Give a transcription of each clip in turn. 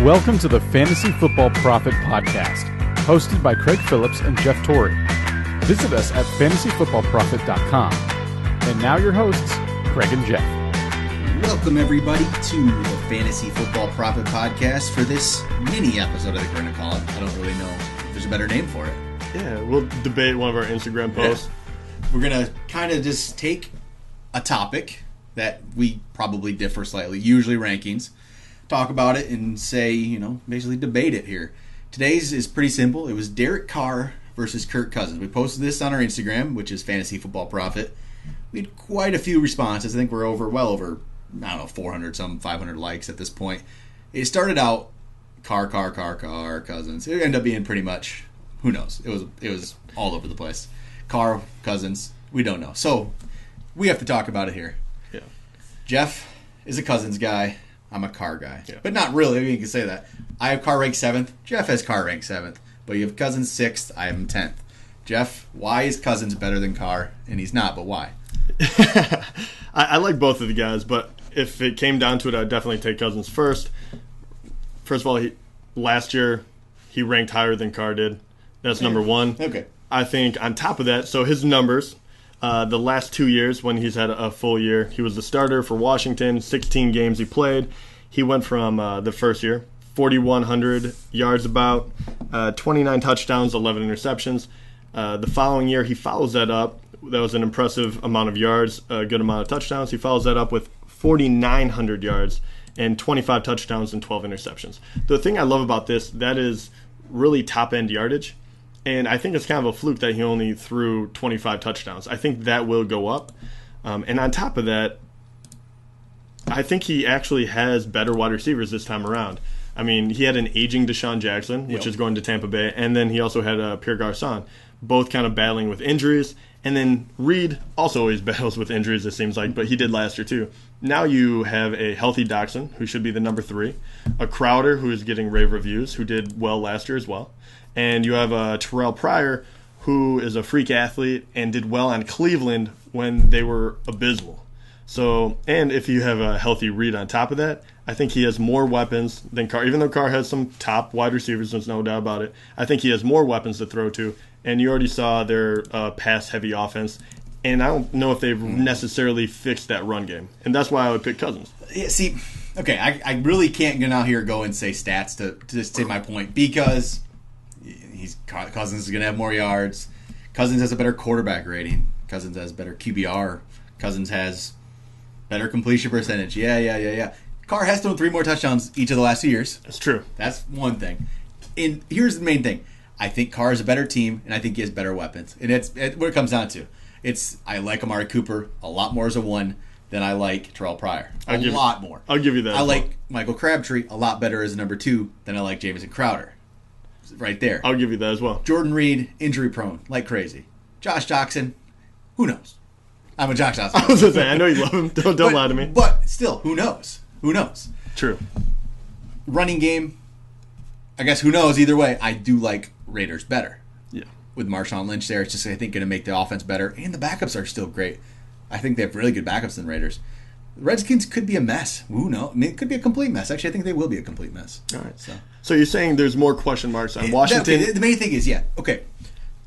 Welcome to the Fantasy Football Prophet Podcast, hosted by Craig Phillips and Jeff Torrey. Visit us at fantasyfootballprophet.com. And now your hosts, Craig and Jeff. Welcome everybody to the Fantasy Football Prophet Podcast for this mini episode, I think we're going to call it. I don't really know if there's a better name for it. Yeah, we'll debate one of our Instagram posts. Yeah. We're going to kind of just take a topic that we probably differ slightly, usually rankings, talk about it and say, basically debate it here. Today's is pretty simple. It was Derek Carr versus Kirk Cousins. We posted this on our Instagram, which is Fantasy Football Prophet. We had quite a few responses. I think we're well over 400, 500 likes at this point. It started out Carr, Cousins. It ended up being pretty much, who knows? It was all over the place. Carr, Cousins, we don't know. So we have to talk about it here. Yeah. Jeff is a Cousins guy. I'm a Carr guy. Yeah. But not really. I mean, you can say that. I have Carr ranked 7th. Jeff has Carr ranked 7th. But you have Cousins 6th. I have him 10th. Jeff, why is Cousins better than Carr? And he's not, but why? I like both of the guys, but if it came down to it, I'd definitely take Cousins first. First of all, last year, he ranked higher than Carr did. That's number one. Okay. I think on top of that, so his numbers, the last 2 years when he's had a full year, he was the starter for Washington, 16 games he played. He went from the first year, 4,100 yards about, 29 touchdowns, 11 interceptions. The following year, he follows that up. That was an impressive amount of yards, a good amount of touchdowns. He follows that up with 4,900 yards and 25 touchdowns and 12 interceptions. The thing I love about this, that is really top-end yardage. And I think it's kind of a fluke that he only threw 25 touchdowns. I think that will go up. And on top of that, I think he actually has better wide receivers this time around. I mean, he had an aging Deshaun Jackson, which is going to Tampa Bay, and then he also had Pierre Garçon, both kind of battling with injuries. And then Reed also always battles with injuries, it seems like, but he did last year too. Now you have a healthy Dachshund, who should be the number 3, a Crowder, who is getting rave reviews, who did well last year as well, and you have Terrell Pryor, who is a freak athlete and did well on Cleveland when they were abysmal. So, and if you have a healthy Reed on top of that, I think he has more weapons than Carr. Even though Carr has some top wide receivers, there's no doubt about it. I think he has more weapons to throw to. And you already saw their pass-heavy offense. And I don't know if they've necessarily fixed that run game. And that's why I would pick Cousins. Yeah, see, okay, I really can't get out here and go and say stats to say my point because Cousins is going to have more yards. Cousins has a better quarterback rating. Cousins has better QBR. Cousins has better completion percentage. Yeah. Carr has thrown 3 more touchdowns each of the last 2 years. That's true. That's one thing. And here's the main thing. I think Carr is a better team, and I think he has better weapons. And it's what it comes down to. I like Amari Cooper a lot more as a 1 than I like Terrell Pryor. A lot more. I'll give you that. I like Michael Crabtree a lot better as a number 2 than I like Jamison Crowder. Right there. I'll give you that as well. Jordan Reed, injury prone, like crazy. Josh Jackson, who knows? I'm a Josh Jackson. I was going to say, I know you love him. Don't lie to me. But still, who knows? Who knows? True. Running game, I guess who knows? Either way, I do like Raiders better. Yeah. With Marshawn Lynch there, it's just, I think, going to make the offense better. And the backups are still great. I think they have really good backups than Raiders. The Redskins could be a mess. Who knows? I mean, it could be a complete mess. Actually, I think they will be a complete mess. All right. So you're saying there's more question marks on Washington? The main thing is, okay.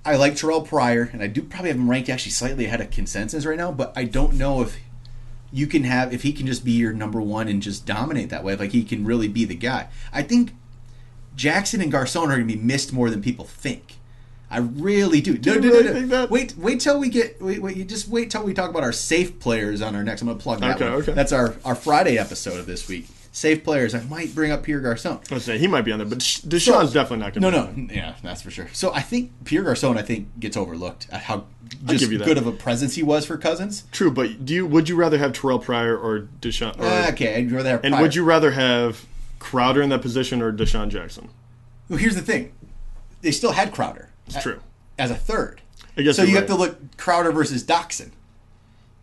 I like Terrell Pryor, and I do probably have him ranked actually slightly ahead of consensus right now, but I don't know if he can just be your number 1 and just dominate that way. Like, he can really be the guy. I think Jackson and Garçon are going to be missed more than people think. I really do. Do you really think that? Wait till we get. You just wait till we talk about our safe players on our next. I'm going to plug that one. Okay. That's our Friday episode of this week. Safe players. I might bring up Pierre Garçon. I was saying he might be on there, but Deshaun's definitely not going to be. No. Yeah, that's for sure. So I think Pierre Garçon, gets overlooked at how give you that. good of a presence he was for Cousins. True, but would you rather have Terrell Pryor or Deshaun? Okay, I'd rather have Pryor. And would you rather have Crowder in that position or Deshaun Jackson? Well, here's the thing. They still had Crowder. It's true. As a third. I guess so you have to look Crowder versus Dachshund.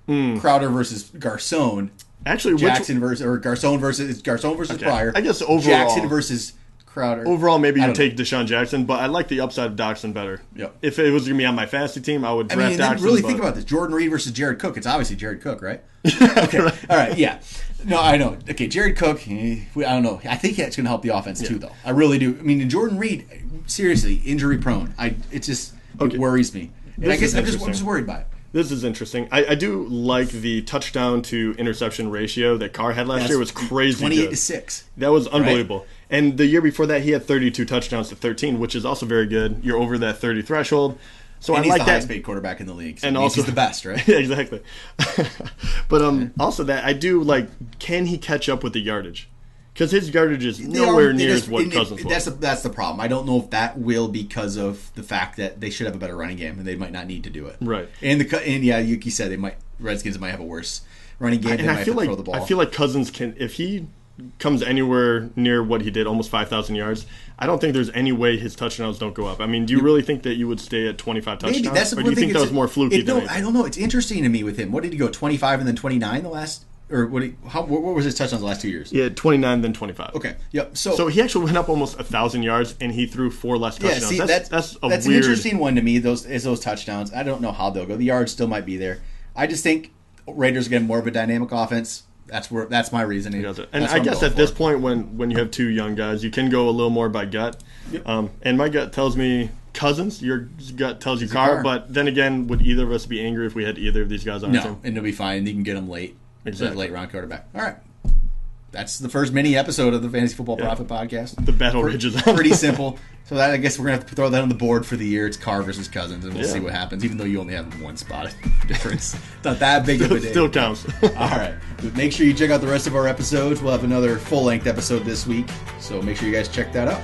Crowder versus Garçon. Actually, Garçon versus Pryor. I guess overall Jackson versus Crowder. Overall, maybe I you don't take Deshaun Jackson, but I like the upside of Doxson better. Yep. If it was going to be on my fantasy team, I would draft Doxson. Really think about this. Jordan Reed versus Jared Cook. It's obviously Jared Cook, right? Okay. All right. Yeah. No, I know. Okay, Jared Cook, I don't know. I think that's going to help the offense too, though. I really do. I mean, Jordan Reed, seriously, injury prone. It worries me. And I guess I'm just worried by it. This is interesting. I do like the touchdown to interception ratio that Carr had last year. Was crazy 28-6. That was unbelievable. Right? And the year before that, he had 32 touchdowns to 13, which is also very good. You're over that 30 threshold. So and I he's like the that. highest paid quarterback in the league. So and also he's the best, right? Yeah, exactly. But also that I do like. Can he catch up with the yardage? Because his yardage is nowhere near what Cousins was. That's the problem. I don't know if that will because of the fact that they should have a better running game and they might not need to do it. Right. And yeah, Yuki said Redskins might have a worse running game. And I feel like throw the ball. I feel like Cousins can, if he comes anywhere near what he did, almost 5,000 yards. I don't think there's any way his touchdowns don't go up. I mean, do you really think that you would stay at 25 touchdowns? Maybe. That's or do you think that was more fluky than anything? I don't know. It's interesting to me with him. What did he go, 25 and then 29 the last? Or what was his touchdowns the last 2 years? Yeah, 29 then 25. Okay. Yep. So he actually went up almost 1,000 yards and he threw 4 less touchdowns. Yeah, see, that's weird... an interesting one to me. Those touchdowns. I don't know how they'll go. The yards still might be there. I just think Raiders get more of a dynamic offense. That's my reasoning. And I guess at this point, when you have 2 young guys, you can go a little more by gut. Yep. And my gut tells me Cousins. Your gut tells you Carr. But then again, would either of us be angry if we had either of these guys on our team? No, and it'll be fine. You can get them late. Exactly. Late round quarterback. All right. That's the first mini episode of the Fantasy Football Profit Podcast. The battle rages on. Pretty simple. So I guess we're going to have to throw that on the board for the year. It's Carr versus Cousins, and we'll see what happens, even though you only have 1 spot difference. It's not that big of a deal. Still counts. All right. Make sure you check out the rest of our episodes. We'll have another full-length episode this week, so make sure you guys check that out.